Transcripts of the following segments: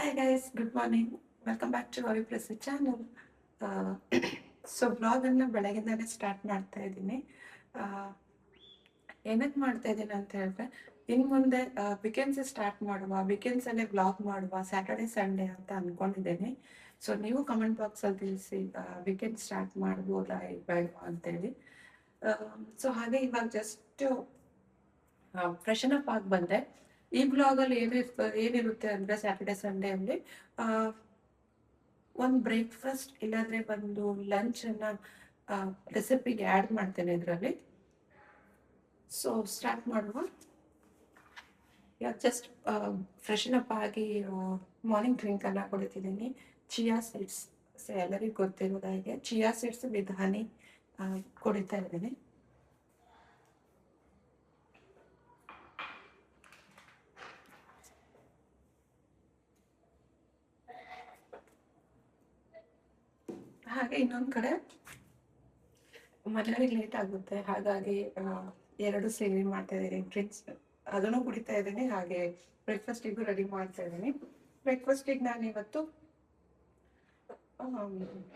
Hi guys, good morning. Welcome back to Ravi Prasad channel. So ಬ್ಲಾಗನ್ನು ಬೆಳಗಿಂದಾನೆ start ಮಾಡ್ತಾ ಇದ್ದೀನಿ. ಏನಕ್ಕೆ ಮಾಡ್ತಾ ಇದ್ದೀನಿ ಅಂತ ಹೇಳಿದ್ರೆ, ಇನ್ನು ಮುಂದೆ ವೀಕೆಂಡ್ಸ್ ಸ್ಟಾರ್ಟ್ ಮಾಡುವ, ವೀಕೆಂಡ್ಸಲ್ಲೇ ಬ್ಲಾಗ್ ಮಾಡುವ, ಸ್ಯಾಟರ್ಡೆ ಸಂಡೇ ಅಂತ ಅಂದ್ಕೊಂಡಿದ್ದೀನಿ. ಸೊ ನೀವು ಕಮೆಂಟ್ ಬಾಕ್ಸಲ್ಲಿ ತಿಳಿಸಿ ವೀಕೆಂಡ್ ಸ್ಟಾರ್ಟ್ ಮಾಡ್ಬೋದಾ ಬೇಡವಾ ಅಂತೇಳಿ. ಸೊ ಹಾಗೆ ಇವಾಗ ಜಸ್ಟ್ ಫ್ರೆಶನ್ ಅಪ್ ಆಗಿ ಬಂದೆ. ಈ ಬ್ಲಾಗಲ್ಲಿ ಏನಿರುತ್ತೆ ಅಂದರೆ ಸ್ಯಾಟರ್ಡೆ ಸಂಡೇ ಅಲ್ಲಿ ಒಂದು ಬ್ರೇಕ್ಫಾಸ್ಟ್ ಇಲ್ಲಾಂದ್ರೆ ಒಂದು ಲಂಚನ್ನು ರೆಸಿಪಿಗೆ ಆ್ಯಡ್ ಮಾಡ್ತೇನೆ ಇದರಲ್ಲಿ. ಸೊ ಸ್ಟಾರ್ಟ್ ಮಾಡುವ. ಜಸ್ಟ್ ಫ್ರೆಶನ್ ಅಪ್ ಆಗಿ ಮಾರ್ನಿಂಗ್ ಡ್ರಿಂಕನ್ನು ಕುಡಿತಿದ್ದೀನಿ. ಚಿಯಾ ಸೀಡ್ಸ್, ಸೊ ಎಲ್ಲರಿಗೂ ಗೊತ್ತಿರೋದು ಹಾಗೆ ಚಿಯಾ ಸೀಡ್ಸ್ ವಿತ್ ಹನಿ ಕುಡಿತಾ ಇದ್ದೀನಿ. ಹಾಗೆ ಇನ್ನೊಂದು ಕಡೆ ಮನೆಯವರಿಗೆ ಲೇಟ್ ಆಗುತ್ತೆ, ಹಾಗಾಗಿ ಎರಡು ಸೇರಿ ಮಾಡ್ತಾ ಇದ್ದೀನಿ. ಡ್ರಿಂಕ್ಸ್ ಅದನ್ನು ಕುಡಿತಾ ಇದ್ದೀನಿ, ಹಾಗೆ ಬ್ರೇಕ್ಫಾಸ್ಟಿಗೂ ರೆಡಿ ಮಾಡ್ತಾ ಇದ್ದೀನಿ. ಬ್ರೇಕ್ಫಾಸ್ಟಿಗೆ ನಾನು ಇವತ್ತು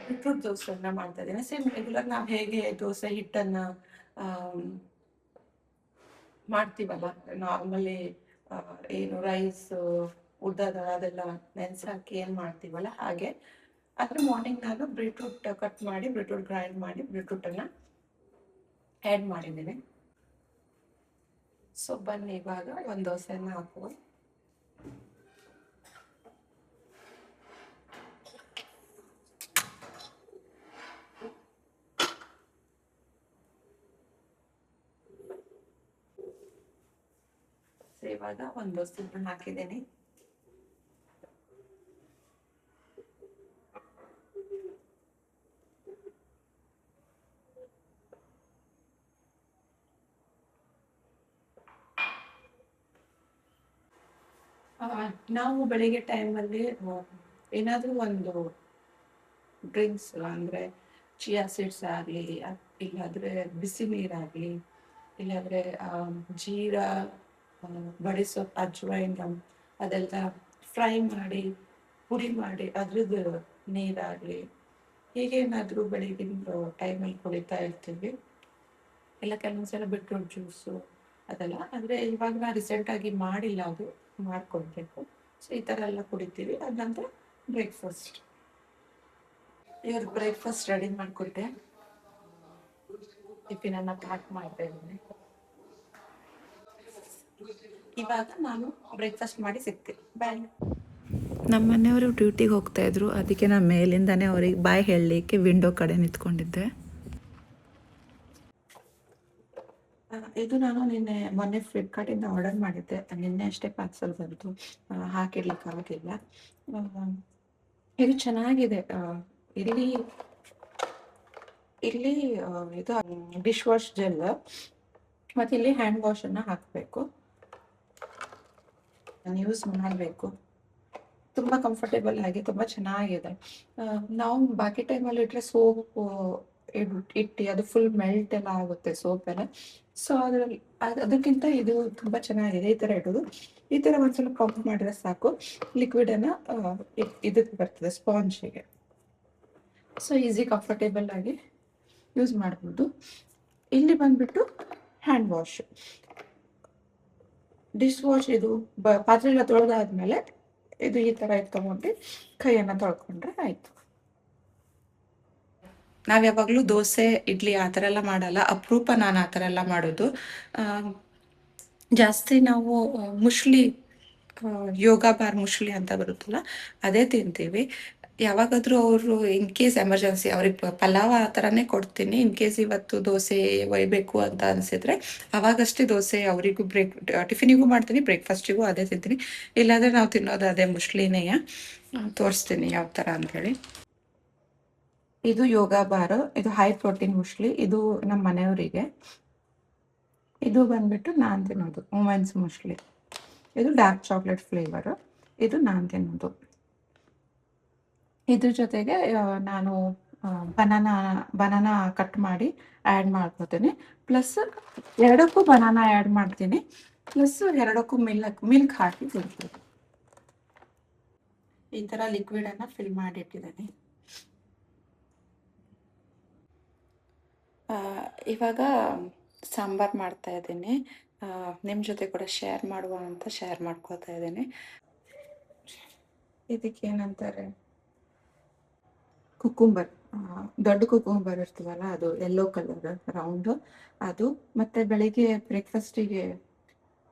ಬೀಟ್ರೂಟ್ ದೋಸೆಯನ್ನು ಮಾಡ್ತಾ ಇದ್ದೀನಿ. ಸೇಮ್ ರೆಗ್ಯುಲರ್ ನಾವು ಹೇಗೆ ದೋಸೆ ಹಿಟ್ಟನ್ನು ಮಾಡ್ತೀವಲ್ಲ, ನಾರ್ಮಲಿ ಏನು ರೈಸ್ ಉದ್ದದ ಅದೆಲ್ಲ ನೆನೆಸಾಕಿ ಏನು ಮಾಡ್ತೀವಲ್ಲ ಹಾಗೆ. ಆದರೆ ಮಾರ್ನಿಂಗ್ ನಾನು ಬೀಟ್ರೂಟ್ ಕಟ್ ಮಾಡಿ, ಬೀಟ್ರೂಟ್ ಗ್ರೈಂಡ್ ಮಾಡಿ, ಬೀಟ್ರೂಟನ್ನು ಆ್ಯಡ್ ಮಾಡಿದ್ದೀನಿ. ಸೊ ಬನ್ನಿ ಇವಾಗ ಒಂದು ದೋಸೆಯನ್ನು ಹಾಕುವ. ಸೊ ಇವಾಗ ಒಂದು ದೋಸೆಯನ್ನು ಹಾಕಿದ್ದೀನಿ. ನಾವು ಬೆಳಿಗ್ಗೆ ಟೈಮಲ್ಲಿ ಏನಾದರೂ ಒಂದು ಡ್ರಿಂಕ್ಸ್ ಅಂದರೆ ಚಿಯಾ ಸೀಡ್ಸ್ ಆಗಲಿ, ಇಲ್ಲಾಂದರೆ ಬಿಸಿ ನೀರಾಗಲಿ, ಇಲ್ಲಾಂದರೆ ಜೀರಾ, ಬಡಿಸೊಪ್ಪು, ಅಜ್ವೈನ್ ಅದೆಲ್ಲ ಫ್ರೈ ಮಾಡಿ ಪುಡಿ ಮಾಡಿ ಅದ್ರದ್ದು ನೀರಾಗಲಿ, ಹೀಗೇನಾದರೂ ಬೆಳಗಿನ ಟೈಮಲ್ಲಿ ಕುಡಿತಾ ಇರ್ತೀವಿ. ಇಲ್ಲ ಕೆಲವೊಂದ್ಸಲ ಬೀಟ್ರೂಟ್ ಜ್ಯೂಸು ಅದೆಲ್ಲ. ಆದರೆ ಇವಾಗ ನಾನು ರೀಸೆಂಟಾಗಿ ಮಾಡಿಲ್ಲ, ಅದು ಮಾಡ್ಕೊಳ್ಬೇಕು. ಸೊ ಈ ಥರ ಎಲ್ಲ ಕುಡಿತೀವಿ. ಅದ ನಂತರ ಬ್ರೇಕ್ಫಾಸ್ಟ್, ಇವ್ರ ಬ್ರೇಕ್ಫಾಸ್ಟ್ ರೆಡಿ ಮಾಡಿಕೊಟ್ಟೆ. ಟಿಫಿನನ್ನು ಪ್ಯಾಕ್ ಮಾಡ್ತಾ ಇದ್ದೀನಿ. ಇವಾಗ ನಾನು ಬ್ರೇಕ್ಫಾಸ್ಟ್ ಮಾಡಿ ಸಿಗ್ತೀನಿ. ಬಾಯ್. ನಮ್ಮ ಮನೆಯವರು ಡ್ಯೂಟಿಗೆ ಹೋಗ್ತಾಯಿದ್ರು, ಅದಕ್ಕೆ ನಾನು ಮೇಲಿಂದನೇ ಅವ್ರಿಗೆ ಬಾಯ್ ಹೇಳಲಿಕ್ಕೆ ವಿಂಡೋ ಕಡೆ ನಿಂತ್ಕೊಂಡಿದ್ದೆ. ಇದು ನಾನು ಮೊನ್ನೆ ಫ್ಲಿಪ್ಕಾರ್ಟಿಂದ ಆರ್ಡರ್ ಮಾಡಿದ್ದೆ. ನಿನ್ನೆ ಅಷ್ಟೇ ಪಾರ್ಸಲ್ ಬಂತು, ಹಾಕಿಡ್ಲಿಕ್ಕೆ ಆಗಿಲ್ಲ. ಇದು ಚೆನ್ನಾಗಿದೆ. ಇಲ್ಲಿ ಇದು ಡಿಶ್ ವಾಶ್ ಜೆಲ್, ಮತ್ತು ಇಲ್ಲಿ ಹ್ಯಾಂಡ್ ವಾಶನ್ನು ಹಾಕಬೇಕು, ನಾನು ಯೂಸ್ ಮಾಡಬೇಕು. ತುಂಬ ಕಂಫರ್ಟೇಬಲ್ ಆಗಿ ತುಂಬ ಚೆನ್ನಾಗಿದೆ. ನಾವು ಬಾಕಿ ಟೈಮಲ್ಲಿ ಇಟ್ಟರೆ ಸೋಪ್ ಇಟ್ಟು ಅದು ಫುಲ್ ಮೆಲ್ಟ್ ಎಲ್ಲ ಆಗುತ್ತೆ ಸೋಪೆಲ್ಲ. ಸೊ ಅದರಲ್ಲಿ ಅದಕ್ಕಿಂತ ಇದು ತುಂಬ ಚೆನ್ನಾಗಿದೆ. ಈ ಥರ ಇಡೋದು, ಈ ಥರ ಒಂದ್ಸಲ ಪಂಪ್ ಮಾಡಿದ್ರೆ ಸಾಕು, ಲಿಕ್ವಿಡನ್ನು ಇದಕ್ಕೆ ಬರ್ತದೆ ಸ್ಪಾಂಜಿಗೆ. ಸೊ ಈಸಿ ಕಂಫರ್ಟೇಬಲ್ ಆಗಿ ಯೂಸ್ ಮಾಡ್ಬೋದು. ಇಲ್ಲಿ ಬಂದುಬಿಟ್ಟು ಹ್ಯಾಂಡ್ ವಾಶ್, ಡಿಶ್ ವಾಶ್. ಇದು ಪಾತ್ರೆ ಎಲ್ಲ ತೊಳೆದಾದ್ಮೇಲೆ ಇದು ಈ ಥರ ತೊಗೊಂಡು ಕೈಯನ್ನು ತೊಳ್ಕೊಂಡ್ರೆ ಆಯಿತು. ನಾವು ಯಾವಾಗಲೂ ದೋಸೆ ಇಡ್ಲಿ ಆ ಥರ ಎಲ್ಲ ಮಾಡಲ್ಲ, ಅಪರೂಪ ನಾನು ಆ ಥರ ಎಲ್ಲ ಮಾಡೋದು. ಜಾಸ್ತಿ ನಾವು ಮುಷ್ಲಿ, ಯೋಗ ಬಾರ್ ಮುಷ್ಲಿ ಅಂತ ಬರುತ್ತಲ್ಲ ಅದೇ ತಿಂತೀವಿ. ಯಾವಾಗಾದರೂ ಅವರು ಇನ್ ಕೇಸ್ ಎಮರ್ಜೆನ್ಸಿ ಅವ್ರಿಗೆ ಪಲಾವ್ ಆ ಥರನೇ ಕೊಡ್ತೀನಿ. ಇನ್ ಕೇಸ್ ಇವತ್ತು ದೋಸೆ ಒಯ್ಬೇಕು ಅಂತ ಅನಿಸಿದ್ರೆ ಅವಾಗಷ್ಟೇ ದೋಸೆ ಅವರಿಗೂ ಟಿಫಿನಿಗೂ ಮಾಡ್ತೀನಿ, ಬ್ರೇಕ್ಫಾಸ್ಟಿಗೂ ಅದೇ ತಿಂತೀನಿ. ಇಲ್ಲಾಂದರೆ ನಾವು ತಿನ್ನೋದು ಅದೇ ಮುಷ್ಲಿನೇ. ತೋರಿಸ್ತೀನಿ ಯಾವ ಥರ ಅಂಥೇಳಿ. ಇದು ಯೋಗ ಬಾರ್, ಇದು ಹೈ ಪ್ರೋಟೀನ್ ಮುಷ್ಲಿ. ಇದು ನಮ್ಮ ಮನೆಯವರಿಗೆ. ಇದು ಬಂದ್ಬಿಟ್ಟು ನಾನು ತಿನ್ನೋದು ವುಮೆನ್ಸ್ ಮುಷ್ಲಿ. ಇದು ಡಾರ್ಕ್ ಚಾಕ್ಲೇಟ್ ಫ್ಲೇವರು. ಇದು ನಾನು ತಿನ್ನೋದು. ಇದ್ರ ಜೊತೆಗೆ ನಾನು ಬನಾನಾ ಕಟ್ ಮಾಡಿ ಆ್ಯಡ್ ಮಾಡ್ಕೋತೀನಿ. ಪ್ಲಸ್ ಎರಡಕ್ಕೂ ಬನಾನಾ ಆ್ಯಡ್ ಮಾಡ್ತೀನಿ, ಪ್ಲಸ್ ಎರಡಕ್ಕೂ ಮಿಲ್ಕ್ ಹಾಕಿ ತಿಂತೀನಿ. ಈ ಥರ ಲಿಕ್ವಿಡನ್ನು ಫಿಲ್ ಮಾಡಿಟ್ಟಿದ್ದೀನಿ. ಇವಾಗ ಸಾಂಬಾರು ಮಾಡ್ತಾ ಇದ್ದೀನಿ. ನಿಮ್ಮ ಜೊತೆ ಕೂಡ ಶೇರ್ ಮಾಡುವ ಅಂತ ಶೇರ್ ಮಾಡ್ಕೋತಾ ಇದ್ದೀನಿ. ಇದಕ್ಕೆ ಏನಂತಾರೆ, ಕುಕ್ಕುಂಬರ್, ದೊಡ್ಡ ಕುಕ್ಕುಂಬರ್ ಇರ್ತದಲ್ಲ, ಅದು ಯೆಲ್ಲೋ ಕಲರ್ ರೌಂಡು ಅದು. ಮತ್ತು ಬೆಳಿಗ್ಗೆ ಬ್ರೇಕ್ಫಾಸ್ಟಿಗೆ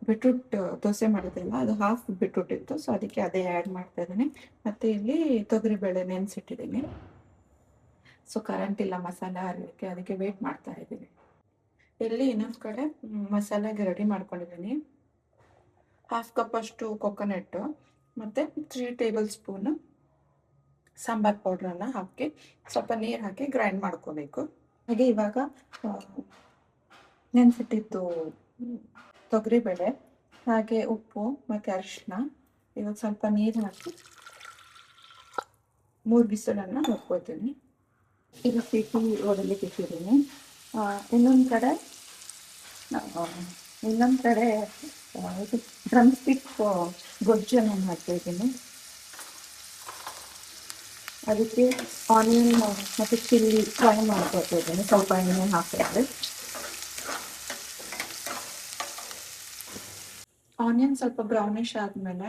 ಬೀಟ್ರೂಟ್ ದೋಸೆ ಮಾಡಿದ್ದೆಲ್ಲ, ಅದು ಹಾಫ್ ಬೀಟ್ರೂಟ್ ಇತ್ತು, ಸೊ ಅದಕ್ಕೆ ಅದೇ ಆ್ಯಡ್ ಮಾಡ್ತಾ ಇದ್ದೀನಿ. ಮತ್ತು ಇಲ್ಲಿ ತೊಗರಿಬೇಳೆ ನೆನೆಸಿಟ್ಟಿದ್ದೀನಿ. ಸೊ ಕರೆಂಟ್ ಇಲ್ಲ ಮಸಾಲ ಹಾರಲಿಕ್ಕೆ, ಅದಕ್ಕೆ ವೇಟ್ ಮಾಡ್ತಾ ಇದ್ದೀನಿ. ಇಲ್ಲಿ ಇನ್ನೊಂದು ಕಡೆ ಮಸಾಲೆಗೆ ರೆಡಿ ಮಾಡ್ಕೊಂಡಿದ್ದೀನಿ. 1/2 ಕಪ್ ಅಷ್ಟು ಕೊಕೊನಟ್ಟು ಮತ್ತು 3 ಟೇಬಲ್ ಸ್ಪೂನು ಸಾಂಬಾರು ಪೌಡ್ರನ್ನು ಹಾಕಿ ಸ್ವಲ್ಪ ನೀರು ಹಾಕಿ ಗ್ರೈಂಡ್ ಮಾಡ್ಕೋಬೇಕು. ಹಾಗೆ ಇವಾಗ ನೆನೆಸಿಟ್ಟಿದ್ದು ತೊಗರಿಬೇಳೆ, ಹಾಗೆ ಉಪ್ಪು ಮತ್ತು ಅರಿಶಿನ, ಇವಾಗ ಸ್ವಲ್ಪ ನೀರು ಹಾಕಿ 3 ಬಿಸಿಲನ್ನು ನೋಡ್ಕೋತೀನಿ. ಈಗ ಸಿಟಿ ಹೊಡಲಿಕ್ಕೆ ಇಟ್ಟಿದ್ದೀನಿ. ಇನ್ನೊಂದು ಕಡೆ ಇದು ಡ್ರಮ್ ಸ್ಟಿಕ್ ಗೊಜ್ಜನ್ನು ಮಾಡ್ತಾಯಿದ್ದೀನಿ. ಅದಕ್ಕೆ ಆನಿಯನ್ ಮತ್ತು ಚಿಲ್ಲಿ ಫ್ರೈ ಮಾಡ್ಕೊತಾ ಇದ್ದೀನಿ, ಸ್ವಲ್ಪ ಎಣ್ಣೆ ಹಾಕಿದ್ರೆ. ಆನಿಯನ್ ಸ್ವಲ್ಪ ಬ್ರೌನಿಶ್ ಆದಮೇಲೆ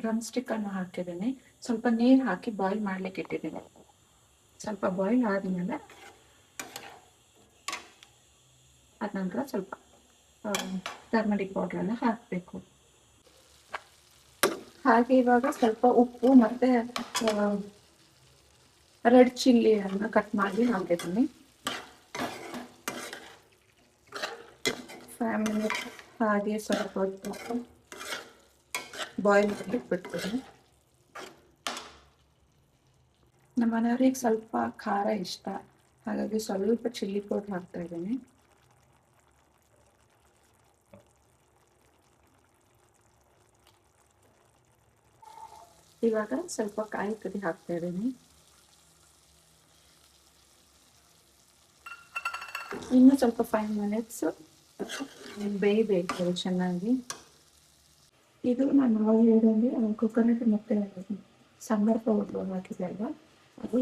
ಡ್ರಮ್ ಸ್ಟಿಕ್ಕನ್ನು ಹಾಕಿದ್ದೀನಿ. ಸ್ವಲ್ಪ ನೀರು ಹಾಕಿ ಬಾಯ್ಲ್ ಮಾಡಲಿಕ್ಕೆ ಇಟ್ಟಿದ್ದೀನಿ. ಸ್ವಲ್ಪ ಬಾಯ್ಲ್ ಆದಮೇಲೆ ಅದ ನಂತರ ಸ್ವಲ್ಪ ಟರ್ಮರಿಕ್ ಪೌಡ್ರನ್ನು ಹಾಕಬೇಕು. ಹಾಗೆ ಇವಾಗ ಸ್ವಲ್ಪ ಉಪ್ಪು ಮತ್ತು ರೆಡ್ ಚಿಲ್ಲಿಯನ್ನು ಕಟ್ ಮಾಡಿ ಹಾಕಿದ್ದೀನಿ. 5 ಮಿನಿಟ್ಸ್ ಹಾಗೆ ಸ್ವಲ್ಪ ಹೊತ್ತು ಬಾಯ್ಲ್ ಮಾಡಿ ಬಿಡ್ತೀನಿ. ನಮ್ಮ ಮನೆಯವ್ರಿಗೆ ಸ್ವಲ್ಪ ಖಾರ ಇಷ್ಟ, ಹಾಗಾಗಿ ಸ್ವಲ್ಪ ಚಿಲ್ಲಿ ಪೌಡ್ರ್ ಹಾಕ್ತಾ ಇದ್ದೀನಿ. ಇವಾಗ ಸ್ವಲ್ಪ ಕಾಯಿ ತುರಿ ಹಾಕ್ತಾ ಇದ್ದೀನಿ. ಇನ್ನು ಸ್ವಲ್ಪ 5 ಮಿನಿಟ್ಸ್ ಬೇಯಬೇಕು ಚೆನ್ನಾಗಿ. ಇದು ನಾನು ಹೇಳಿದಂಗೆ ಕೊಕೊನಟ್ ಮತ್ತು ಸಾಂಬಾರು ಪೌಡ್ರು ಹಾಕಿದೆ ಅಲ್ವಾ, ಅದು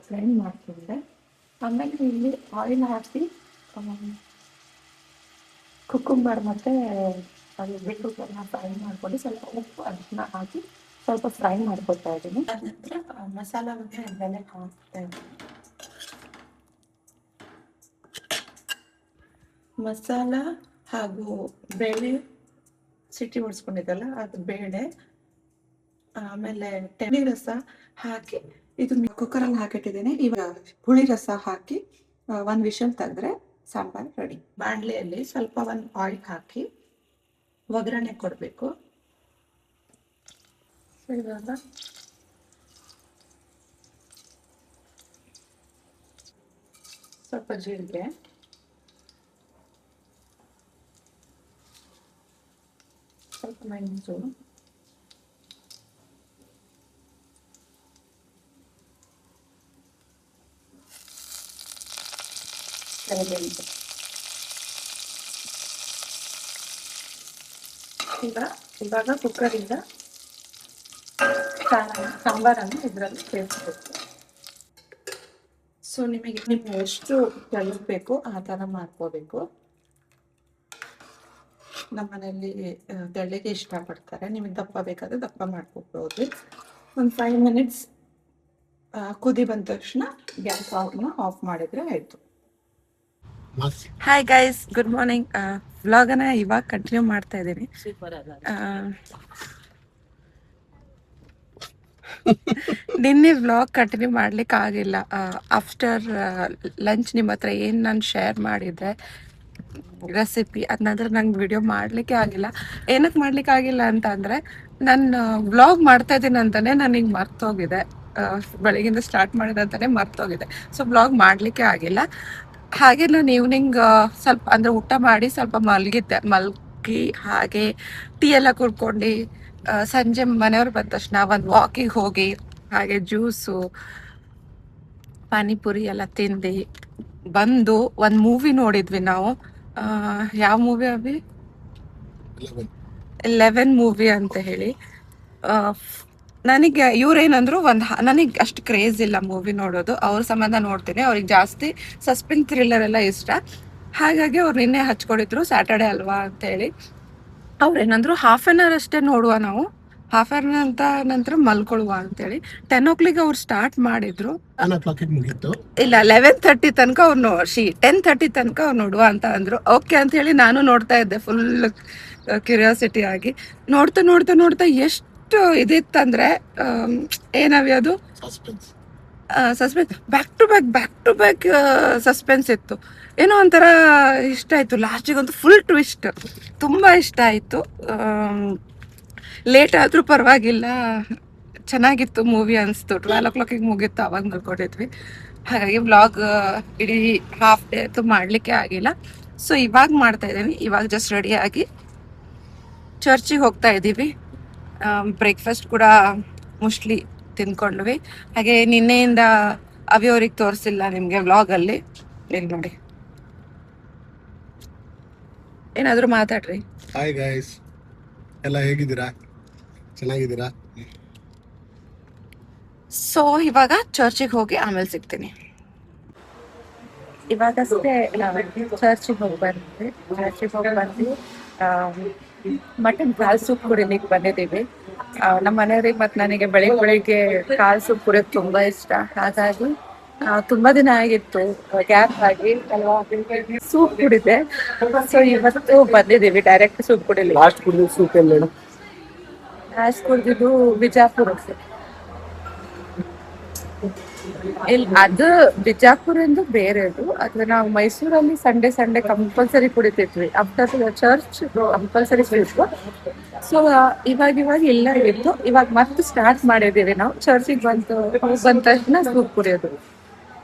ಗ್ರೈಂಡ್ ಮಾಡ್ಕೊಂಡೆ. ಆಮೇಲೆ ಇಲ್ಲಿ ಆಯಿಲ್ ಹಾಕಿ ಕುಕ್ಕುಂಬರ್ ಮತ್ತು ಅದು ಬೀಟ್ರೂಟನ್ನು ಫ್ರೈ ಮಾಡಿಕೊಂಡು ಸ್ವಲ್ಪ ಉಪ್ಪು ಅದನ್ನ ಹಾಕಿ ಸ್ವಲ್ಪ ಫ್ರೈ ಮಾಡ್ಕೊತಾ ಇದ್ದೀನಿ. ಅದ ನಂತರ ಮಸಾಲವನ್ನು ಇದರಲ್ಲೇ ಹಾಕ್ತಾ ಇದ್ದೀನಿ. ಮಸಾಲ ಹಾಗೂ ಬೇಳೆ ಸಿಟಿ ಹೊಡ್ಸ್ಕೊಂಡಿದ್ದಲ್ಲ, ಅದು ಬೇಳೆ, ಆಮೇಲೆ ಹುಳಿ ರಸ ಹಾಕಿ ಇದು ಕುಕ್ಕರಲ್ಲಿ ಹಾಕಿಟ್ಟಿದ್ದೀನಿ. ಇವಾಗ ಹುಳಿ ರಸ ಹಾಕಿ 1 ವಿಷಲ್ ತೆಗೆದ್ರೆ ಸಾಂಬಾರು ರೆಡಿ. ಬಾಣಲೆಯಲ್ಲಿ ಸ್ವಲ್ಪ ಒಂದು ಆಯಿಲ್ ಹಾಕಿ ಒಗ್ಗರಣೆ ಕೊಡಬೇಕು. ಇವಾಗ ಸ್ವಲ್ಪ ಜೀರಿಗೆ, ಸ್ವಲ್ಪ ಮೆಣಸು, ಕರಿಬೇವು. ಇವಾಗ ಕುಕ್ಕರಿಂದ ಸಾಂಬಾರನ್ನು ಇದರಲ್ಲಿ ಸೇರಿಸ್ಬೇಕು. ಸೊ ನಿಮಗೆ ಎಷ್ಟು ತೆಳಬೇಕು ಆ ಥರ ಮಾಡ್ಕೋಬೇಕು. ನಮ್ಮ ಮನೆಯಲ್ಲಿ ತೆಳ್ಳಗೆ ಇಷ್ಟಪಡ್ತಾರೆ, ನಿಮಗೆ ದಪ್ಪ ಬೇಕಾದರೆ ದಪ್ಪ ಮಾಡ್ಕೋಬೋದು. ಒಂದು 5 ಮಿನಿಟ್ಸ್ ಕುದಿ ಬಂದ ತಕ್ಷಣ ಗ್ಯಾಸ್ ಆಫ್ ಮಾಡಿದರೆ ಆಯಿತು. Hi guys, good morning. ವ್ಲಾಗನ್ನ ಇವಾಗ ಕಂಟಿನ್ಯೂ ಮಾಡ್ತಾ ಇದ್ದೀನಿ. ನಿನ್ನೆ ವ್ಲಾಗ್ ಕಂಟಿನ್ಯೂ ಮಾಡ್ಲಿಕ್ಕೆ ಆಗಿಲ್ಲ. ಆಫ್ಟರ್ ಲಂಚ್ ನಿಮ್ಮ ಹತ್ರ ಏನು ನಾನು ಶೇರ್ ಮಾಡಿದ್ದೆ ರೆಸಿಪಿ, ಅದ ನಂತರ ನಂಗೆ ವಿಡಿಯೋ ಮಾಡಲಿಕ್ಕೆ ಆಗಿಲ್ಲ. ಏನಕ್ಕೆ ಮಾಡ್ಲಿಕ್ಕೆ ಆಗಿಲ್ಲ ಅಂತ ಅಂದರೆ, ನಾನು ವ್ಲಾಗ್ ಮಾಡ್ತಾ ಇದ್ದೀನಿ ಅಂತಲೇ ನನಗೆ ಮರ್ತೋಗಿದೆ. ಬೆಳಗಿಂದ ಸ್ಟಾರ್ಟ್ ಮಾಡಿದಂತಾನೆ ಮರ್ತೋಗಿದೆ. ಸೊ ವ್ಲಾಗ್ ಮಾಡಲಿಕ್ಕೆ ಆಗಿಲ್ಲ. ಹಾಗೆ ನಾನು ಈವ್ನಿಂಗ್ ಸ್ವಲ್ಪ ಅಂದರೆ ಊಟ ಮಾಡಿ ಸ್ವಲ್ಪ ಮಲಗಿ ಹಾಗೆ ಟೀ ಎಲ್ಲ ಕುಡ್ಕೊಂಡು ಸಂಜೆ ಮನೆಯವ್ರು ಬಂದ ತಕ್ಷಣ ಒಂದು ವಾಕಿಗೆ ಹೋಗಿ ಹಾಗೆ ಜ್ಯೂಸು ಪಾನಿಪುರಿ ಎಲ್ಲ ತಿಂದು ಬಂದು ಒಂದು ಮೂವಿ ನೋಡಿದ್ವಿ ನಾವು. ಯಾವ ಮೂವಿ ಅವಿ? 11 ಮೂವಿ ಅಂತ ಹೇಳಿ. ನನಗೆ ಇವ್ರೇನಂದ್ರು ನನಗೆ ಅಷ್ಟು ಕ್ರೇಜ್ ಇಲ್ಲ ಮೂವಿ ನೋಡೋದು, ಅವ್ರ ಸಂಬಂಧ ನೋಡ್ತೀನಿ. ಅವ್ರಿಗೆ ಜಾಸ್ತಿ ಸಸ್ಪೆನ್ಸ್ ಥ್ರಿಲ್ಲರ್ ಎಲ್ಲ ಇಷ್ಟ. ಹಾಗಾಗಿ ಅವ್ರು ನಿನ್ನೆ ಹಚ್ಕೊಂಡಿದ್ರು ಸ್ಯಾಟರ್ಡೆ ಅಲ್ವಾ ಅಂತೇಳಿ. ಅವ್ರೇನಂದ್ರು ಹಾಫ್ ಆನ್ ಅವರ್ ಅಷ್ಟೇ ನೋಡುವ, ನಾವು ಹಾಫ್ ಆನ್ ಅವರ್ ಅಂತ ನಂತರ ಮಲ್ಕೊಳ್ಳುವ ಅಂತೇಳಿ. 10 o'clock ಅವ್ರು ಸ್ಟಾರ್ಟ್ ಮಾಡಿದ್ರು. ಇಲ್ಲ 11:30 ತನಕ ಅವ್ರು 10:30 ತನಕ ಅವ್ರು ನೋಡುವ ಅಂತ ಅಂದ್ರು. ಓಕೆ ಅಂತ ಹೇಳಿ ನಾನು ನೋಡ್ತಾ ಇದ್ದೆ ಫುಲ್ ಕ್ಯೂರಿಯಾಸಿಟಿ ಆಗಿ. ನೋಡ್ತಾ ನೋಡ್ತಾ ನೋಡ್ತಾ ಎಷ್ಟು ಇದಿತ್ತಂದ್ರೆ ಏನವಿ ಅದು suspense, back to back suspense ಇತ್ತು. ಏನೋ ಒಂಥರ ಇಷ್ಟ ಆಯ್ತು. ಲಾಸ್ಟಿಗಂತೂ ಫುಲ್ ಟ್ವಿಸ್ಟ್ ತುಂಬಾ ಇಷ್ಟ ಆಯ್ತು. ಲೇಟ್ ಆದ್ರೂ ಪರವಾಗಿಲ್ಲ, ಚೆನ್ನಾಗಿತ್ತು ಮೂವಿ ಅನಿಸ್ತು. 12 o'clock ಮುಗಿತ್ತು, ಅವಾಗ ಮಲ್ಕೊಂಡಿದ್ವಿ. ಹಾಗಾಗಿ ವ್ಲಾಗ್ ಇಡೀ ಹಾಫ್ ಡೇ ಅಂತೂ ಮಾಡಲಿಕ್ಕೆ ಆಗಿಲ್ಲ. ಸೊ ಇವಾಗ ಮಾಡ್ತಾ ಇದ್ದೀವಿ. ಇವಾಗ ಜಸ್ಟ್ ರೆಡಿಯಾಗಿ ಚರ್ಚಿಗೆ ಹೋಗ್ತಾ ಇದ್ದೀವಿ. ಬ್ರೇಕ್ಫಾಸ್ಟ್ ಕೂಡ ಮುಸ್ಲಿ ತಿನ್ಕೊಂಡ್ವಿ. ಹಾಗೆ ನಿನ್ನೆಯಿಂದ ಅವಿಯವ್ರಿಗೆ ತೋರಿಸಿಲ್ಲ ನಿಮಗೆ ವ್ಲಾಗಲ್ಲಿ. ಇಲ್ಲಿ ನೋಡಿ, ಏನಾದರೂ ಮಾತಾಡ್ರಿ. ಹಾಯ್ ಗೈಸ್, ಎಲ್ಲ ಹೇಗಿದ್ದೀರಾ? ಚೆನ್ನಾಗಿದ್ದೀರಾ? ಸೊ ಇವಾಗ ಚರ್ಚಿಗೆ ಹೋಗಿ ಆಮೇಲೆ ಸಿಗ್ತೀನಿ. ಇವಾಗಷ್ಟೇ ಚರ್ಚಿಗೆ ಹೋಗಿ ಬಂದ್ವಿ. ಮಟನ್ ಕಾಲ್ ಸೂಪ್ ಕುಡಿಲಿಕ್ಕೆ ಬಂದಿದ್ದೀವಿ. ನಮ್ಮ ಮನೆಯವ್ರಿಗೆ ಮತ್ತು ನನಗೆ ಬೆಳಿಗ್ಗೆ ಕಾಲ್ ಸೂಪ್ ಕುಡಿಯೋದು ತುಂಬಾ ಇಷ್ಟ. ಹಾಗಾಗಿ ತುಂಬಾ ದಿನ ಆಗಿತ್ತು ಗ್ಯಾಪ್ ಆಗಿ ಅಲ್ವಾ, ಸೂಪ್ ಕುಡಿದೆ. ಸೊ ಇವತ್ತು ಬಂದಿದ್ದೀವಿ ಡೈರೆಕ್ಟ್ ಸೂಪ್ ಕುಡಿಲಿ. ಲಾಸ್ಟ್ ಕುಡಿದ ಸೂಪ್ ಎಲ್ಲ ಕುಡಿದಿದ್ದು ಬಿಜಾಪುರ. ಇಲ್ಲಿ ಅದು ಬಿಜಾಪುರಂದು ಬೇರೆದು. ಅದು ನಾವು ಮೈಸೂರಲ್ಲಿ ಸಂಡೇ ಕಂಪಲ್ಸರಿ ಕುಡಿತಿದ್ವಿ. After church compulsory soup. So ಇವಾಗ ಇಲ್ಲ ಇತ್ತು. ಇವಾಗ ಮತ್ತೆ ಸ್ಟಾರ್ಟ್ ಮಾಡಿದ್ದೀವಿ ನಾವು. ಚರ್ಚಿಗೆ ಬಂದ ತಕ್ಷಣ ಸೂಪ್ ಕುಡಿಯೋದು.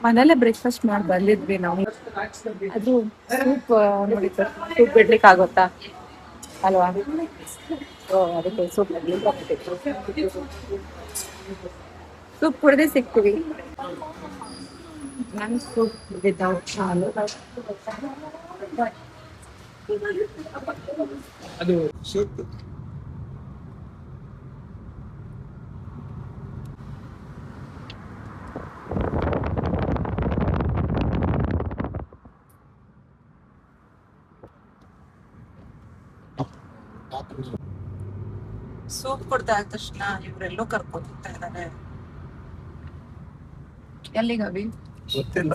ಮನೇಲೆ ಬ್ರೇಕ್ಫಾಸ್ಟ್ ಮಾಡಿ ಬಂದಿದ್ವಿ ನಾವು. ಅದು ಸೂಪ್ ನೋಡಿ, ಸೂಪ್ ಬಿಡ್ಲಿಕ್ಕೆ ಆಗುತ್ತಾ ಅಲ್ವಾ? ಅದಕ್ಕೆ ಸೂಪ್ ಕುಡ್ದೆ ಸಿಗ್ತೀವಿ. ನನ್ ಸೂಪ್ ವಿತೌಟ್ ಹಾಲು. ಅದು ಸೂಪ್ ಸೂಪ್ ಕುಡ್ದ ಆದ ತಕ್ಷಣ ಇವರೆಲ್ಲೋ ಕರ್ಕೊಂಡು ಹೋಗ್ತಾ ಇದ್ದಾರೆ. ಎಲ್ಲಿಗವಿ ಗೊತ್ತಿಲ್ಲ,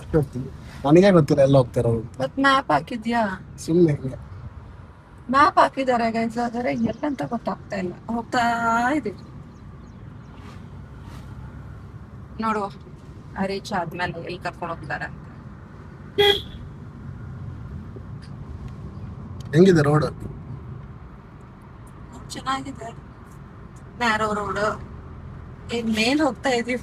ನನಗೆ ಗೊತ್ತಿಲ್ಲ ಎಲ್ಲ ಹೋಗ್ತಾರ. ಮತ್ ಮ್ಯಾಪ್ ಹಾಕಿದ್ಯಾ? ಸುಮ್ಮನೆ ಮ್ಯಾಪ್ ಹಾಕಿದ್ದಾರೆ ಗೈಸ್, ಆದರೆ ಎಲ್ಲಂತ ಗೊತ್ತಾಗ್ತಾ ಇಲ್ಲ. ಹೋಗ್ತಾ ಇದೀವಿ, ನೋಡುವ ರೀಚ್ ಆದ್ಮೇಲೆ ಎಲ್ಲಿ ಕರ್ಕೊಂಡು ಹೋಗ್ತಾರೆ. ಹೆಂಗಿದೆ ರೋಡ್? ಚೆನ್ನಾಗಿದೆ, ನ್ಯಾರೋ ರೋಡ್. ಏನ್ ಮೇಲ್ ಹೋಗ್ತಾ ಇದೀವ,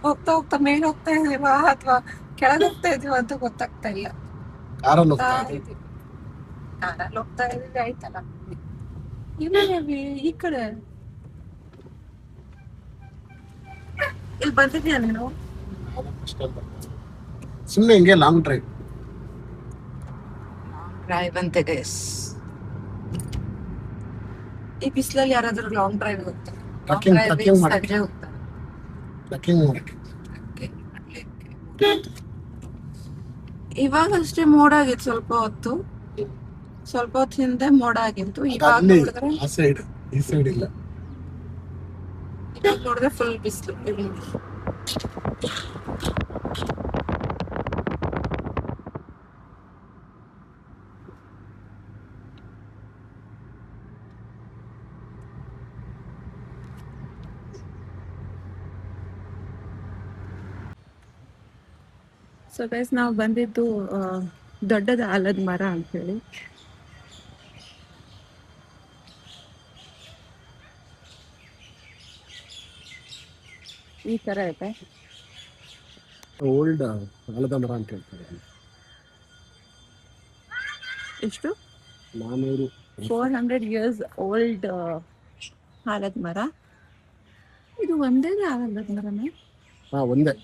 ಹೋಗ್ತಾ ಮೇಲ್ ಹೋಗ್ತಾ ಇದೀವ ಅಥವಾ ಕೆಳಗೆ ಹೋಗ್ತಾ ಇದೀವ ಅಂತ ಗೊತ್ತಾಗ್ತಾ ಇಲ್ಲ. ಕಾರಲ್ಲಿ ಹೋಗ್ತಾ ಇದೀವಿ ಆಯ್ತಲ್ಲ. ಇನ್ನೇವಿ ಈ ಕಡೆ ಇಲ್ಲಿ ಬಂದಿದ್ಯಾ ನೀನು? ಸುಮ್ಮನೆ ಹಿಂಗೆ ಲಾಂಗ್ ಡ್ರೈವ್ ಅಂತೆ ಗೈಸ್. ಈ ಬಿಸಿಲಲ್ಲಿ ಯಾರಾದ್ರೂ ಲಾಂಗ್ ಡ್ರೈವ್ ಹೋಗ್ತಾರೆ? ಸಂಜೆ ಹೋಗ್ತಾರೆ. ಇವಾಗ ಅಷ್ಟೇ ಮೋಡ ಆಗಿತ್ತು, ಸ್ವಲ್ಪ ಹೊತ್ತು ಹಿಂದೆ ಮೋಡ ಆಗಿತ್ತು. ಇವಾಗ ನೋಡಿದ್ರೆ ಈ ಸೈಡ್ ಇಲ್ಲ. ಇವಾಗ ನೋಡಿದ್ರೆ ಫುಲ್ ಬಿಸಿಲು. ಸೊ ಗೈಸ್, ನಾವು ಬಂದಿದ್ದು ದೊಡ್ಡದ ಆಲದ ಮರ ಅಂತ ಹೇಳಿ. ಈ ತರ ಇದೆ. ಓಲ್ಡ್ ಆಲದ ಮರ ಅಂತ ಹೇಳ್ತಾರೆ. ಎಷ್ಟು? 400 years ಓಲ್ಡ್ ಆಲದ ಮರ. ಇದು ಒಂದೇ ಆಲದ ಮರನೇ? ಒಂದೇ.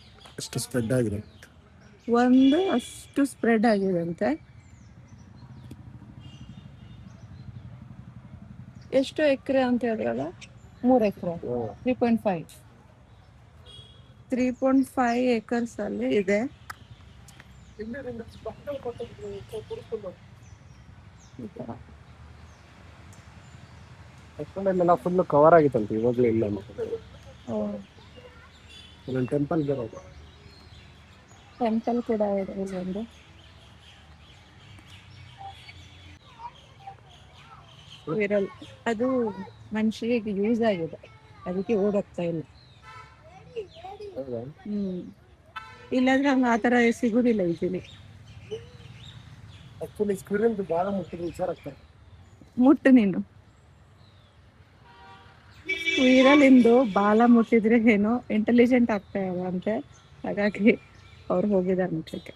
ಎಷ್ಟು ಸ್ಪ್ರೆಡ್ ಆಗಿದೆ, ಒಂದು ಅಷ್ಟು ಸ್ಪ್ರೆಡ್ ಆಗಿದೆ ಅಂತೆ. ಎಷ್ಟು ಎಕರೆ ಅಂತ ಹೇಳಿದ್ರಲ್ಲ? 3 ಎಕರೆ 3.5 3.5 acres ಅಲ್ಲಿ ಇದೆ. ಈ ತರ. ಎಲ್ಲ ಫುಲ್ ಕವರ್ ಆಗಿತ್ತಂತೆ, ಇವಾಗಲೇ ಇಲ್ಲ ಓ, ಟೆಂಪಲ್ ಬರೋದು. ಟೆಂಪಲ್ ಕೂಡ ಇದೆ ಇಲ್ಲೊಂದು. ವಿರಲ್ ಅದು ಮನುಷ್ಯರಿಗೆ ಯೂಸ್ ಆಗಿದೆ, ಅದಕ್ಕೆ ಓಡೋಗ್ತಾ ಇಲ್ಲ. ಹೌದಾ? ಇಲ್ಲಾಂದ್ರೆ ಹಂಗ ಆತರ ಸಿಗುದಿಲ್ಲ ಈಸಿಲಿ. ಆಕ್ಚುಲಿ ಸ್ಕ್ವಿರಲ್ ಭಾಳ ಮುಟ್ಟಿದ್ರೆ ಹುಷಾರಾಗ್ತಾರೆ. ಮುಟ್ಟು ನೀನು ವಿರಲಿಂದು ಬಾಲ ಮುಟ್ಟಿದ್ರೆ ಏನೋ ಇಂಟೆಲಿಜೆಂಟ್ ಆಗ್ತಾ ಅಂತೆ, ಹಾಗಾಗಿ ಅವ್ರು ಹೋಗಿದ್ದಾರೆ ಮುಟ್ಟಕ್ಕೆ.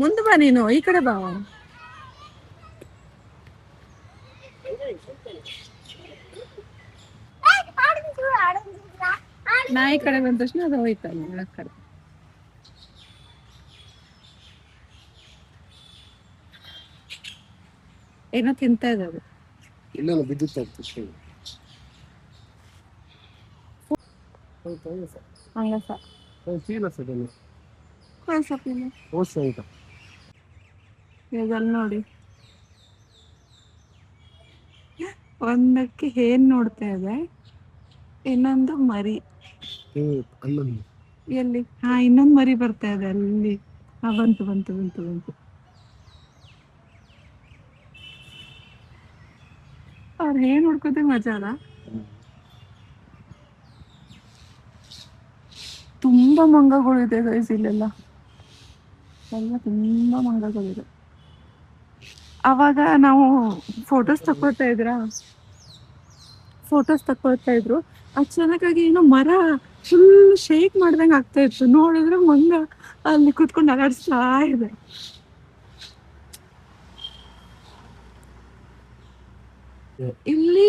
ಮುಂದೆ ಬಾ, ನೀನು ಈ ಕಡೆ ಬಾ. ನಾ ಈ ಕಡೆ ಬಂದ ತಕ್ಷಣ ಅದು ಹೋಯ್ತಲ್ಲ ಆ ಕಡೆ. ಏನೋ ತಿಂತಾ ಇದೆ ಅದು. ಇಲ್ಲ ಬಿದ್ದಿತ್ತು ಹಂಗಸ ಚೀಲ ಸದನ್ನು ಕಳ್ಸಪ್ಪಿನ ಓಸ್ ಅಂತ ಇದೆಲ್ಲ ನೋಡಿ. ಒಂದಕ್ಕೆ ಏನ್ ನೋಡ್ತಾ ಇದೆ, ಇನ್ನೊಂದು ಮರಿ. ಅಲ್ಲೊಂದು ಎಲ್ಲಿ? ಹಾ, ಇನ್ನೊಂದು ಮರಿ ಬರ್ತಾ ಇದೆ ಅಲ್ಲಿ. ಹಾ, ಬಂತು ಬಂತು ಬಂತು ಬಂತು. ಅವ್ರು ಏನ್ ನೋಡ್ಕೋತ ಮಜಾ ಅಲ್ಲ. ತುಂಬಾ ಮಂಗಗಳು ಇದೆ ಗೈಸ್ ಇಲ್ಲೆಲ್ಲ, ಎಲ್ಲ ತುಂಬಾ ಮಂಗಗಳಿದೆ. ಅವಾಗ ನಾವು ಫೋಟೋಸ್ ತಕೊಳ್ತಾ ಇದ್ರು, ಅಚಾನಕ್ಕಾಗಿ ಏನೋ ಮರ ಫುಲ್ ಶೇಕ್ ಮಾಡ್ದಂಗೆ ಆಗ್ತಾ ಇತ್ತು. ನೋಡಿದ್ರೆ ಮಂಗ ಅಲ್ಲಿ ಕುತ್ಕೊಂಡು ಅಲಾಡಿಸ್ತಾ ಇದೆ. ಇಲ್ಲಿ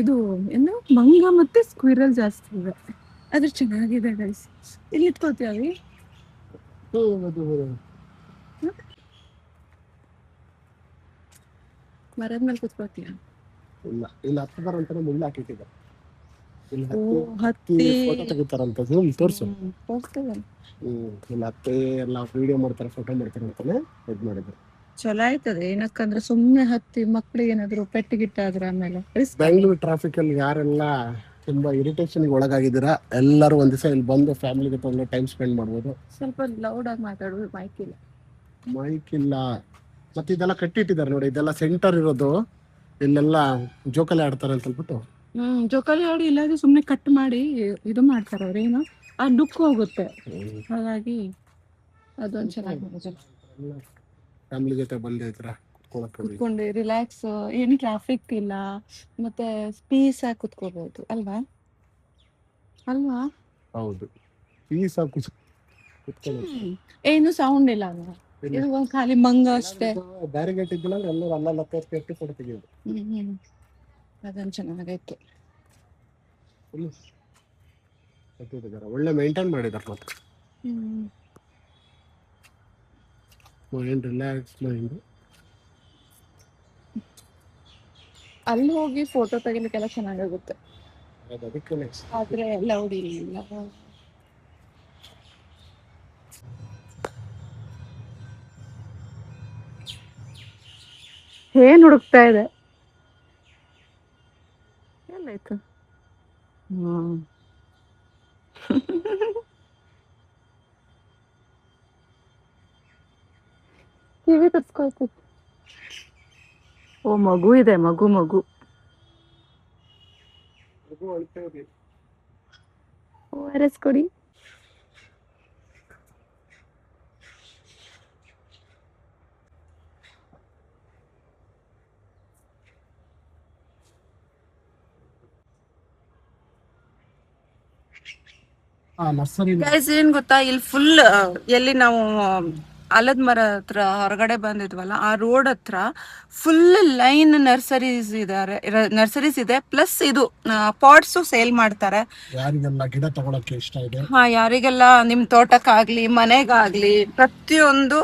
ಇದು ಏನು ಮಂಗ ಮತ್ತೆ ಸ್ಕ್ವಿರಲ್ ಜಾಸ್ತಿ ಇದೆ, ಅದ್ರ ಚೆನ್ನಾಗಿದೆ ಗೈಸ್. ಇಲ್ಲಿ ಇಟ್ಕೋತೀವಿ, ಮರದ ಮೇಲೆ ಕುತ್ಕೋತೀಯ. ಇಲ್ಲ, ಇಲ್ಲಿ ಹತ್ತದಾರ ಅಂತಾನೆ ಮುಳ್ಳು ಹಾಕಿಟ್ಟಿದ್ದಾರೆ. ಇಲ್ಲಿ ಹತ್ತಿ ಫೋಟೋ ತೆಗಿತಾರಂತ ತೋರ್ಸು. ಇಲ್ಲಿ ಹತ್ತಿ ಎಲ್ಲ ವಿಡಿಯೋ ಮಾಡ್ತಾರೆ, ಫೋಟೋ ಮಾಡ್ತಾರೆ ಅಂತಾನೆ ಇದ್ ಮಾಡಿದ್ರು. ಚಲೋ ಆಯ್ತದೆ, ಏನಕ್ಕಂದ್ರೆ ಸುಮ್ನೆ ಹತ್ತಿ ಮಕ್ಳಿಗೆ ಏನಾದ್ರು ಪೆಟ್ಟಿಗಿಟ್ಟಾದ್ರೆ ಆಮೇಲೆ ಬೆಂಗಳೂರು ಟ್ರಾಫಿಕ್ ಅಲ್ಲಿ ಯಾರೆಲ್ಲ ತುಂಬಾ ಇರಿಟೇಷನ್ ಒಳಗಾಗಿದ್ದೀರಾ, ಎಲ್ಲರೂ ಒಂದ್ ದಿವಸ ಇಲ್ಲಿ ಬಂದು ಫ್ಯಾಮಿಲಿ ಜೊತೆ ಒಳ್ಳೆ ಟೈಮ್ ಸ್ಪೆಂಡ್ ಮಾಡ್ಬೋದು. ಸ್ವಲ್ಪ ಲೌಡ್ ಆಗಿ ಮಾತಾಡುದು, ಮೈಕ್ ಇಲ್ಲ. ಮತ್ತೆ ಇದೆಲ್ಲ ಕಟ್ಟಿಟ್ಟಿದ್ದಾರೆ ನೋಡಿ, ಇದೆಲ್ಲ ಸೆಂಟರ್ ಇರೋದು. ಇಲ್ಲೆಲ್ಲ ಜೋಕಾಲಿ ಆಡ್ತಾರೆ ಅಂತ ಹೇಳ್ಬಿಟ್ಟು. ಜೋಕಾಲಿ ಆಡಿ ಇಲ್ಲಾದ್ರೆ ಸುಮ್ನೆ ಕಟ್ ಮಾಡಿ ಇದು ಮಾಡ್ತಾರೆ ಅವ್ರೇನು, ಆ ಡುಕ್ ಹೋಗುತ್ತೆ. ಹಾಗಾಗಿ ಅದೊಂದು ಚೆನ್ನಾಗಿ ಫ್ಯಾಮಿಲಿ ಜೊತೆ ಬಂದಿದ್ರ ಕುತ್ಕೊಂಡು ರಿಲ್ಯಾಕ್ಸ್, ಏನು ಟ್ರಾಫಿಕ್ ಇಲ್ಲ, ಮತ್ತೆ ಪೀಸ್ ಆಗಿ ಕುತ್ಕೋಬಹುದು ಅಲ್ವಾ? ಹೌದು, ಪೀಸ್ ಆಗಿ ಏನು ಸೌಂಡ್ ಇಲ್ಲ ಅಲ್ವಾ? ಇದು ಒಂದ್ ಖಾಲಿ ಮಂಗ ಅಷ್ಟೇ. ಬ್ಯಾರಿಗೇಟ್ ಇದ್ದಿಲ್ಲ ಅಂದ್ರೆ ಎಲ್ಲರೂ ಅಲ್ಲ ಫೋಟೋ ತೆಗೆಯೋದು. ಅದೊಂದು ಚೆನ್ನಾಗೈತೆ. ಒಳ್ಳೆ ಮೇಂಟೈನ್ ಮಾಡಿದಾರೆ. ಮತ್ತೆ ಮೈಂಡ್ ರಿಲ್ಯಾಕ್ಸ್ ಮೈಂಡ್. ಅಲ್ಲಿ ಹೋಗಿ ಫೋಟೋ ತೆಗಿಲಿಕ್ಕೆಲ್ಲ ಚೆನ್ನಾಗಾಗುತ್ತೆ, ಅದಕ್ಕೆ ನೆಕ್ಸ್ಟ್ ಆದ್ರೆ ಲೌಡ್ ಇಲ್ಲ. ಏನ್ ಹುಡುಕ್ತಾ ಇದೆ? ಎಲ್ಲಾಯ್ತು? ಕಿವಿ ತರ್ಸ್ಕೊಳ್ತು. ಓ, ಮಗು ಇದೆ, ಮಗು. ORS ಕೊಡಿ. ನರ್ಸರಿ ಗೈಸ್, ಏನ್ ಗೊತ್ತಾ, ಇಲ್ಲಿ ಫುಲ್ ಎಲ್ಲಿ ನಾವು ಆಲದ ಮರ ಹತ್ರ ಹೊರಗಡೆ ಬಂದಿದ್ವಲ್ಲ, ಆ ರೋಡ್ ಹತ್ರ ಫುಲ್ ಲೈನ್ ನರ್ಸರೀಸ್ ಇದೆ, ಪ್ಲಸ್ ಇದು ಪಾಟ್ಸು ಸೇಲ್ ಮಾಡ್ತಾರೆ. ಯಾರಿಗೆಲ್ಲ ಗಿಡ ತಗೊಳಕ್ಕೆ ಇಷ್ಟ ಇದೆ, ಹಾ, ಯಾರಿಗೆಲ್ಲ ನಿಮ್ ತೋಟಕ್ಕಾಗ್ಲಿ ಮನೆಗಾಗ್ಲಿ ಪ್ರತಿಯೊಂದು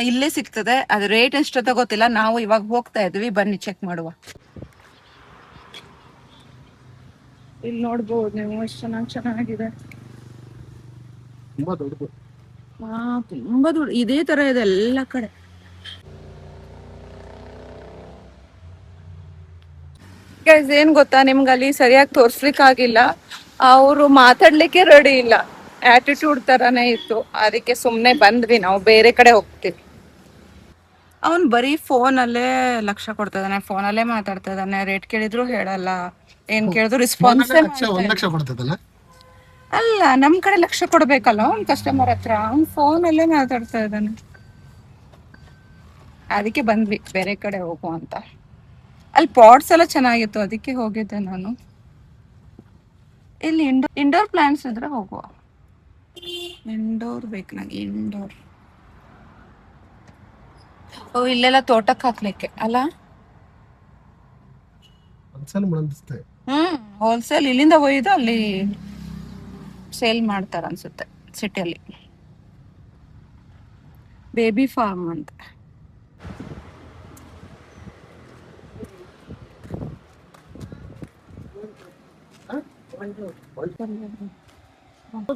ಇಲ್ಲೇ ಸಿಗ್ತದೆ. ಅದು ರೇಟ್ ಎಷ್ಟಂತ ಗೊತ್ತಿಲ್ಲ, ನಾವು ಇವಾಗ ಹೋಗ್ತಾ ಇದ್ವಿ, ಬನ್ನಿ ಚೆಕ್ ಮಾಡುವ. ಇಲ್ಲಿ ನೋಡ್ಬೋದು ನೀವು ಎಷ್ಟು ಚೆನ್ನಾಗಿದೆ. ತುಂಬಾ ದೊಡ್ಡದು. ಹಾ, ತುಂಬಾ ದೊಡ್ಡ, ಇದೇ ತರ ಇದೆ ಎಲ್ಲ ಕಡೆ. ಗೈಸ್, ಏನ್ ಗೊತ್ತಾ, ನಿಮ್ಗೆ ಅಲ್ಲಿ ಸರಿಯಾಗಿ ತೋರ್ಸ್ಲಿಕ್ಕಾಗಿಲ್ಲ, ಅವರು ಮಾತಾಡ್ಲಿಕ್ಕೆ ರೆಡಿ ಇಲ್ಲ, ಆಟಿಟ್ಯೂಡ್ ತರಾನೇ ಇತ್ತು. ಅದಕ್ಕೆ ಸುಮ್ನೆ ಬಂದ್ವಿ, ನಾವು ಬೇರೆ ಕಡೆ ಹೋಗ್ತೀವಿ. ಅವನ್ ಬರೀ ಫೋನಲ್ಲೇ ಲಕ್ಷ ಕೊಡ್ತಾ ಇದ್ದಾನೆ, ಫೋನಲ್ಲೇ ಮಾತಾಡ್ತಾ ಇದ್ದಾನೆ. ರೇಟ್ ಕೇಳಿದ್ರು ಹೇಳಲ್ಲ, ಏನ್ ಕೇಳಿದ್ರು ರೆಸ್ಪಾನ್ಸ್ ಒಂದ್ ಲಕ್ಷ ಕೊಡ್ತದಲ್ಲ. ಅಲ್ಲ, ನಮ್ ಕಡೆ ಲಕ್ಷ ಕೊಡ್ಬೇಕಲ್ಲ ಅವ್ನ್ ಕಸ್ಟಮರ್ ಹತ್ರ, ಅವ್ನ್ ಫೋನಲ್ಲೇ ಮಾತಾಡ್ತಾ ಇದ್ದಾನೆ. ಅದಕ್ಕೆ ಬಂದ್ವಿ, ಬೇರೆ ಕಡೆ ಹೋಗು ಅಂತ. ಅಲ್ಲಿ ಪಾಟ್ಸ್ ಎಲ್ಲ ಚೆನ್ನಾಗಿತ್ತು, ಅದಕ್ಕೆ ಹೋಗಿದ್ದೆ ನಾನು. ಇಲ್ಲಿ ಇಂಡೋರ್ ಪ್ಲಾಂಟ್ಸ್ ಇದ್ರೆ ಹೋಗುವ. ಇಂಡೋರ್ ಬೇಕು ನಂಗೆ, ಇಂಡೋರ್. ಓ, ಇಲ್ಲೆಲ್ಲ ತೋಟಕ್ಕೆ ಹಾಕ್ಲಿಕ್ಕೆ ಅಲ್ಲ. ಹೋಲ್ಸೇಲ್ ಇಲ್ಲಿಂದ ಒಯ್ದು ಅಲ್ಲಿ ಸೇಲ್ ಮಾಡ್ತಾರ ಅನ್ಸುತ್ತೆ ಸಿಟಿಯಲ್ಲಿ. ಬೇಬಿ ಫಾರ್ಮ್ ಅಂತ.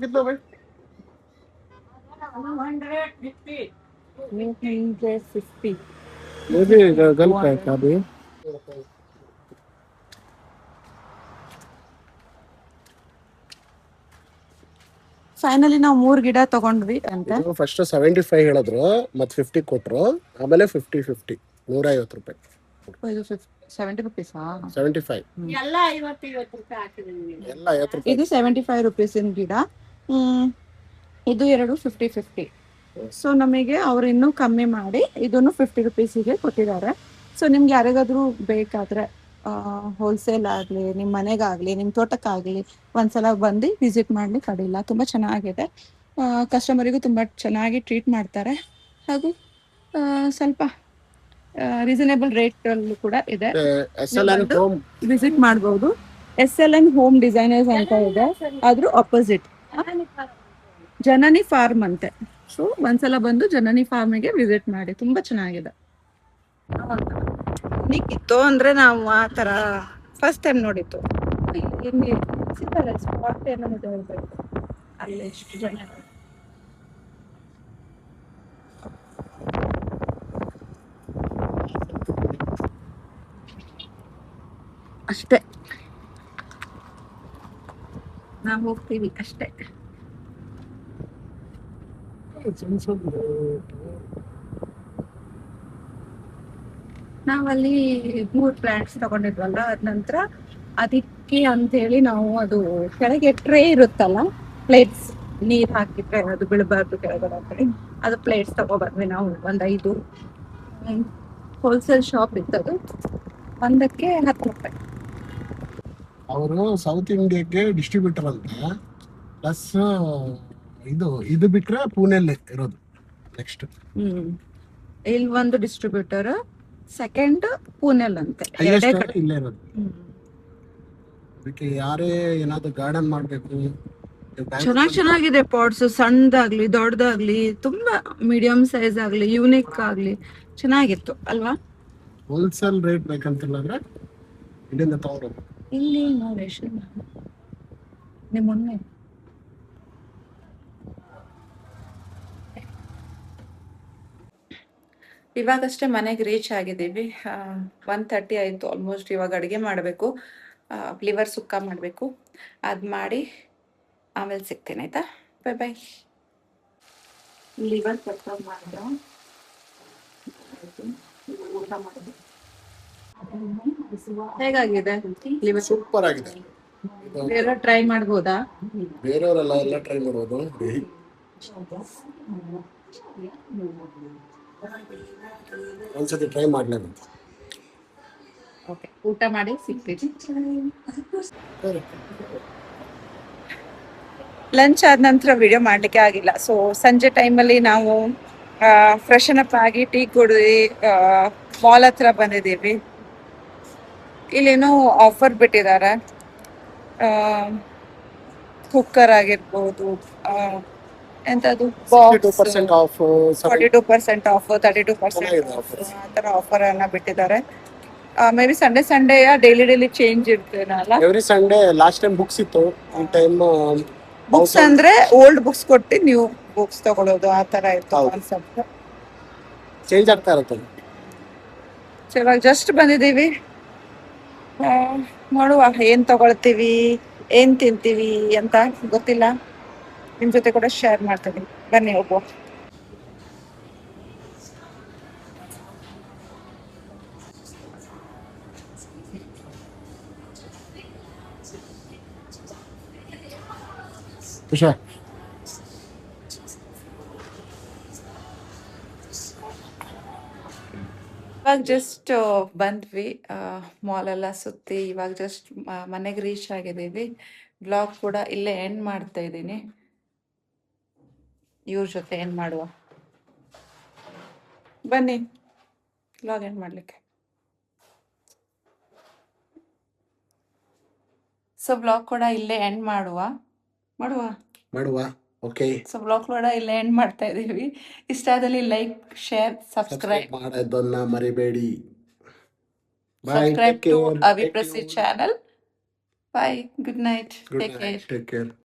कितना भाई? 250. ये भी गर्ल का है क्या भी? ಫೈನಲಿ ನಾವು 3 ಗಿಡ ತಗೊಂಡ್ವಿ ಅಂತ. ಫಸ್ಟ್ 75 ಹೇಳಿದ್ರು, ಮತ್ತೆ 50 ಕೊಟ್ರು, ಆಮೇಲೆ 50 150 ರೂಪಾಯಿ. ಇದು 70 ರುಪೀಸಾ? 75 ಎಲ್ಲ 50 ರೂಪಾಯಿ ಹಾಕಿದೀನಿ. ಎಲ್ಲ 50 ರೂಪಾಯಿ. ಇದು 75 ರುಪೀಸಿನ ಗಿಡ. ಇದು 2 50. ಸೊ ನಮಗೆ ಅವ್ರು ಇನ್ನೂ ಕಮ್ಮಿ ಮಾಡಿ ಇದನ್ನು 50 ರುಪೀಸಿಗೆ ಕೊಟ್ಟಿದ್ದಾರೆ. ಸೊ ನಿಮ್ಗೆ ಯಾರಿಗಾದ್ರೂ ಬೇಕಾದ್ರೆ ಹೋಲ್ಸೇಲ್ ಆಗಲಿ, ನಿಮ್ಮ ಮನೆಗಾಗಲಿ, ನಿಮ್ಮ ತೋಟಕ್ಕಾಗಲಿ ಒಂದ್ಸಲ ಬಂದು ವಿಸಿಟ್ ಮಾಡ್ಲಿಕ್ಕೆ ಅಡಿಲ್ಲ. ತುಂಬ ಚೆನ್ನಾಗಿದೆ, ಕಸ್ಟಮರಿಗೂ ತುಂಬ ಚೆನ್ನಾಗಿ ಟ್ರೀಟ್ ಮಾಡ್ತಾರೆ, ಹಾಗೂ ಸ್ವಲ್ಪ ರೀಸನೇಬಲ್ ರೇಟ್ ಅಲ್ಲೂ ಕೂಡ ಇದೆ. ವಿಸಿಟ್ ಮಾಡಬಹುದು. SLN ಹೋಮ್ ಡಿಸೈನರ್ಸ್ ಅಂತ ಇದೆ, ಅದ್ರ ಆಪೋಸಿಟ್ ಜನನಿ ಫಾರ್ಮ್ ಅಂತೆ. ಸೊ ಒಂದ್ಸಲ ಬಂದು ಜನನಿ ಫಾರ್ಮಿಗೆ ವಿಸಿಟ್ ಮಾಡಿ, ತುಂಬಾ ಚೆನ್ನಾಗಿದೆ. ಇತ್ತು ಅಂದ್ರೆ ನಾವು ಆ ತರ ಫಸ್ಟ್ ಟೈಮ್ ನೋಡಿತ್ತು. ಸ್ಪಾಟ್ ಏನೋ ಹೇಳ್ಬೇಕು, ಅಲ್ಲಿ ಎಷ್ಟು ಜನ ಅಷ್ಟೇ, ನಾವು ಹೋಗ್ತೀವಿ ಅಷ್ಟೇ. ನಾವಲ್ಲಿ 3 ಪ್ಲಾಂಟ್ಸ್ ತಗೊಂಡಿದ್ವಲ್ಲ, ಅದ ನಂತರ ಅದಕ್ಕೆ ಅಂತ ಹೇಳಿ ನಾವು ಅದು ಕೆಳಗೆ ಟ್ರೇ ಇರುತ್ತಲ್ಲ, ಪ್ಲೇಟ್ಸ್ ನೀರ್ ಹಾಕಿದ್ರೆ ಅದು ಬೀಳಬಾರ್ದು ಕೆಳಗಡೆ ಅಂತ ಹೇಳಿ ಅದು ಪ್ಲೇಟ್ಸ್ ತಗೊಬಂದ್ವಿ ನಾವು. 5 ಹೋಲ್ಸೇಲ್ ಶಾಪ್ ಇತ್ತದು, ಒಂದಕ್ಕೆ 10 ರೂಪಾಯಿ. ಅವರು ಸೌತ್ ಇಂಡಿಯಾಕ್ಕೆ ಡಿಸ್ಟ್ರಿಬ್ಯೂಟರ್ ಅಂತ, ಪ್ಲಸ್ ಇದು ಬಿಟ್ರೆ ಪುಣೆಲ್ಲೇ ಇರೋದು ನೆಕ್ಸ್ಟ್. ಇಲ್ಲಿ ಒಂದು ಡಿಸ್ಟ್ರಿಬ್ಯೂಟರ್, ಸೆಕೆಂಡ್ ಪುಣೆಲ್ ಅಂತೆ, ಇಲ್ಲೇ ಇರೋದು. ಅದಕ್ಕೆ ಯಾರೇ ಏನಾದ್ರು ಗಾರ್ಡನ್ ಮಾಡ್ಬೇಕು, ಚೆನ್ನಾಗಿದೆ ಪಾಟ್ಸ್, ಸಣ್ಣದಾಗ್ಲಿ ದೊಡ್ಡದಾಗ್ಲಿ, ತುಂಬಾ ಮೀಡಿಯಂ ಸೈಜ್ ಆಗ್ಲಿ ಯೂನಿಕ್ ಆಗ್ಲಿ ಚೆನ್ನಾಗಿತ್ತು ಅಲ್ವಾ. ಹೋಲ್ಸೇಲ್ ರೇಟ್ ಬೇಕಂತಿಲ್ಲ, ಇಲ್ಲಿಂದ ತಗೊಂಡು ಇಲ್ಲಿ ನೋಡಿ ನಿಮ್ಮೊನ್ನೆ ಇವಾಗಷ್ಟೇ ಮನೆಗೆ ರೀಚ್ ಆಗಿದ್ದೀವಿ. 1:30 ಆಯಿತು ಆಲ್ಮೋಸ್ಟ್. ಇವಾಗ ಅಡುಗೆ ಮಾಡಬೇಕು, ಲಿವರ್ ಸುಕ್ಕ ಮಾಡಬೇಕು. ಅದು ಮಾಡಿ ಆಮೇಲೆ ಸಿಗ್ತೀನಿ, ಆಯಿತಾ? Bye bye. ಲಿವರ್ ಸುಕ್ಕ ಮಾಡಿದ್ರೆ ಊಟ ಮಾಡೋದು ಹೇಗಾಗಿದೆ? ಲಿವರ್ ಸೂಪರ್ ಆಗಿದೆ. ಬೇರೆ ಟ್ರೈ ಮಾಡ್ಬೋದಾ? ಬೇರೆಯವರೆಲ್ಲ ಎಲ್ಲ ಟ್ರೈ ಮಾಡ್ಬೋದು, ಒಂದ್ಸತಿ ಟ್ರೈ ಮಾಡ್ಲೇಬೇಕು. ಓಕೆ, ಊಟ ಮಾಡಿ ಸಿಗ್ತೀವಿ. ಲಂಚ್ ಆದ ನಂತರ ವಿಡಿಯೋ ಮಾಡಲಿಕ್ಕೆ ಆಗಿಲ್ಲ. ಸೊ ಸಂಜೆ ಟೈಮಲ್ಲಿ ನಾವು ಫ್ರೆಶನ್ ಅಪ್ ಆಗಿ ಟೀ ಕುಡಿದು ಮಾಲ್ ಹತ್ರ ಬಂದಿದ್ದೀವಿ. ಇಲ್ಲೇನೋ ಆಫರ್ ಬಿಟ್ಟಿದ್ದಾರೆ. ಕುಕ್ಕರ್ ಆಗಿರ್ಬೋದು, ಎಂಥದ್ದು ಬಾಕ್ಸ್ 2% ಆಫ್ 42% ಆಫ್, 32% ಚೆನ್ನಾಗಿದೆ ಆಫ್, offers. ಆ ಥರ ಆಫರ್ ಅನ್ನ ಬಿಟ್ಟಿದ್ದಾರೆ. Maybe Sunday daily change ಇರ್ತೇನಲ್ಲ. Every Sunday. Last time books ಇತ್ತು, ಈ ಟೈಮ್ ಬುಕ್ಸ್ ಅಂದ್ರೆ ಓಲ್ಡ್ ಬುಕ್ಸ್ ಕೊಟ್ಟು ನ್ಯೂ ಬುಕ್ಸ್ ತಗೊಳ್ಳೋದು, ಆ ತರ ಇತ್ತು ಹೌದು. ಕಾನ್ಸೆಪ್ಟ್. ಚೇಂಜ್ ಆಗ್ತಾ ಇರುತ್ತೆ. ಇವಾಗ ಜಸ್ಟ್ ಬಂದಿದ್ದೀವಿ. ನೋಡುವ ಏನ್ ತಗೊಳ್ತೀವಿ, ಏನ್ ತಿಂತೀವಿ ಅಂತ ಗೊತ್ತಿಲ್ಲ. ನಿಮ್ ಜೊತೆ ಕೂಡ ಶೇರ್ ಮಾಡ್ತೀನಿ, ಬನ್ನಿ ಹೋಗುವ. ಹುಷಾರ್. ಇವಾಗ ಜಸ್ಟ್ ಬಂದ್ವಿ, ಮಾಲ್ ಎಲ್ಲ ಸುತ್ತಿ ಇವಾಗ ಜಸ್ಟ್ ಮನೆಗೆ ರೀಚ್ ಆಗಿದ್ದೀವಿ. ಬ್ಲಾಗ್ ಕೂಡ ಇಲ್ಲೇ ಎಂಡ್ ಮಾಡ್ತಾ ಇದ್ದೀನಿ. ಇವ್ರ ಜೊತೆ ಎಂಡ್ ಮಾಡುವ, ಬನ್ನಿ ಬ್ಲಾಗ್ ಎಂಡ್ ಮಾಡ್ಲಿಕ್ಕೆ. ಸೊ ಬ್ಲಾಗ್ ಕೂಡ ಇಲ್ಲೇ ಎಂಡ್ ಮಾಡುವ. ಓಕೆ, ಸೊ ಬ್ಲಾಗ್ ಕೂಡ ಇಲ್ಲೇ ಎಂಡ್ ಮಾಡ್ತಾ ಇದ್ದೀವಿ. ಇಷ್ಟ ಆದಲ್ಲಿ ಲೈಕ್, ಶೇರ್, ಸಬ್ಸ್ಕ್ರೈಬ್ ಮಾಡೋದನ್ನ ಮರಿಬೇಡಿ. ಬಾಯ್, subscribe to Avi Prasi channel. Bye. Good night. Take care. Take care.